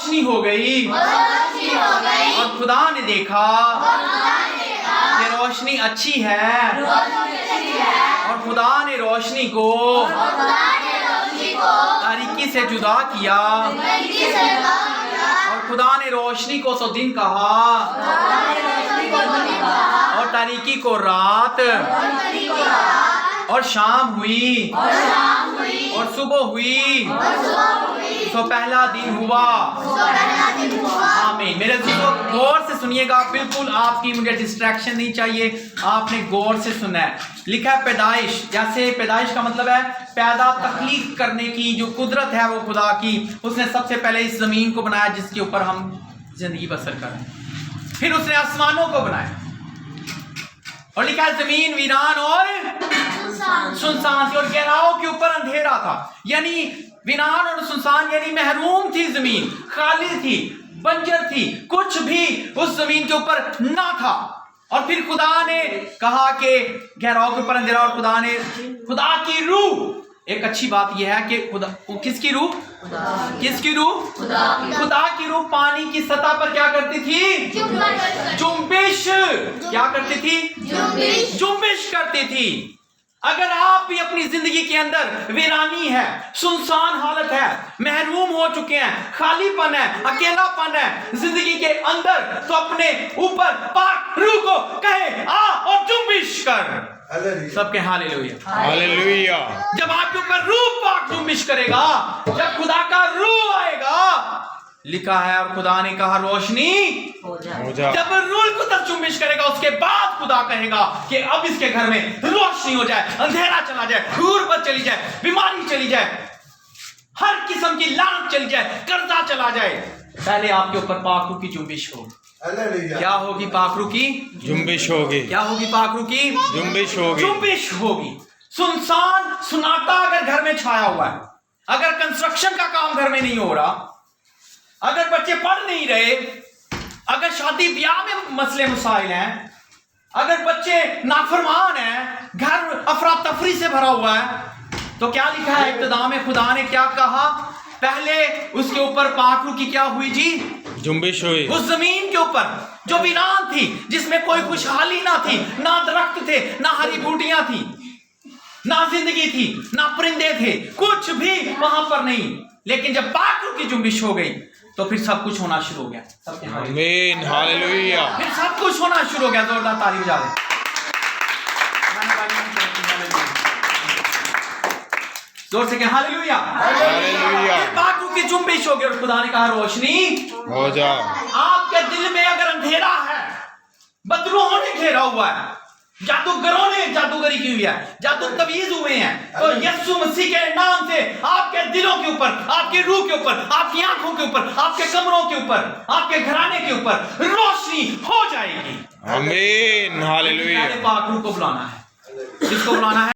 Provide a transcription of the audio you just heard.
روشنی ہو گئی اور خدا نے دیکھا کہ روشنی اچھی ہے اور خدا نے روشنی کو تاریکی سے جدا کیا اور خدا نے روشنی کو تو دن کہا اور تاریکی کو رات اور شام ہوئی اور صبح ہوئی تو پہلا دن ہوا۔ آمین۔ میرے دوستو غور سے سنیے گا، بالکل آپ کی مجھے ڈسٹریکشن نہیں چاہیے، آپ نے غور سے سننا ہے۔ لکھا ہے پیدائش، جیسے پیدائش کا مطلب ہے پیدا تخلیق کرنے کی جو قدرت ہے وہ خدا کی، اس نے سب سے پہلے اس زمین کو بنایا جس کے اوپر ہم زندگی بسر کریں، پھر اس نے آسمانوں کو بنایا اور لکھا ہے زمین ویران اور سنسان تھی اور گہراؤں کے اوپر اندھیرا تھا، یعنی ویران اور سنسان یعنی محروم تھی زمین، خالی تھی، بنجر تھی، کچھ بھی اس زمین کے اوپر نہ تھا۔ اور پھر خدا نے کہا کہ گہراؤں کے اوپر اندھیرا، اور خدا کی روح، ایک اچھی بات یہ ہے کہ خدا کس کی روح؟ کس کی روح؟ خدا کی روح پانی کی سطح پر کیا کرتی تھی؟ جنبش۔ کیا کرتی تھی؟ جنبش کرتی تھی۔ اگر آپ بھی اپنی زندگی کے اندر ویرانی ہے، سنسان حالت ہے، محروم ہو چکے ہیں، خالی پن ہے، اکیلا پن ہے زندگی کے اندر، تو اپنے اوپر پاک روح کو کہے آ اور جنبش کر۔ سب کے ہاللویا ہاللویا۔ جب آپ کے اوپر روح پاک جنبش کرے گا، جب خدا کا روح آئے گا، لکھا ہے اور خدا نے کہا روشنی ہو جا۔ جب روح القدس جنبش کرے گا اس کے بعد خدا کہے گا کہ اب اس کے گھر میں روشنی ہو جائے، اندھیرا چلا جائے، غربت چلی جائے، بیماری چلی جائے، ہر قسم کی لعنت چلی جائے، قرضہ چلا جائے۔ پہلے آپ کے اوپر پاک روح کی جنبش ہو۔ کیا ہوگی؟ پاک روح کی جنبش ہوگی۔ کیا ہوگی؟ پاک روح کی جنبش ہوگی۔ جنبش ہوگی۔ سنسان سناٹا اگر گھر میں چھایا ہوا ہے، اگر کنسٹرکشن کا کام گھر میں نہیں ہو رہا، اگر بچے پڑھ نہیں رہے، اگر شادی بیاہ میں مسئلے مسائل ہیں، اگر بچے نافرمان ہیں، گھر افراتفری سے بھرا ہوا ہے، تو کیا لکھا ہے ابتدا میں خدا نے کیا کہا؟ پہلے اس کے اوپر پاک روح کی کیا ہوئی جی؟ جنبش ہوئی۔ اس زمین کے اوپر جو ویران تھی، جس میں کوئی خوشحالی نہ تھی، نہ درخت تھے، نہ ہری بوٹیاں تھی، نہ زندگی تھی، نہ پرندے تھے، کچھ بھی وہاں پر نہیں، لیکن جب پاک روح کی جنبش ہو گئی تو پھر سب کچھ ہونا شروع ہو گیا۔ آمین۔ ہاللویا۔ پھر سب کچھ ہونا شروع ہو گیا۔ زوردار تعریف جا دیں۔ زور سے کہ ہاللویا۔ ہاللویا۔ پھر پاک روح کی جنبش ہو گئی اور خدا نے کہا روشنی ہو جا۔ آپ کے دل میں اگر اندھیرا ہے، بدروحوں نے گھیرا ہوا ہے، جادوگروں نے جادوگری کی ہوئی ہے، جادو تویز ہوئے ہیں، تو یسوع مسیح کے نام سے آپ کے دلوں کے اوپر، آپ کی روح کے اوپر، آپ کی آنکھوں کے اوپر، آپ کے کمروں کے اوپر، آپ کے گھرانے کے اوپر روشنی ہو جائے گی۔ آمین۔ ہاللویا۔ پہلے پاک روح کو بلانا ہے۔ کس کو بلانا ہے؟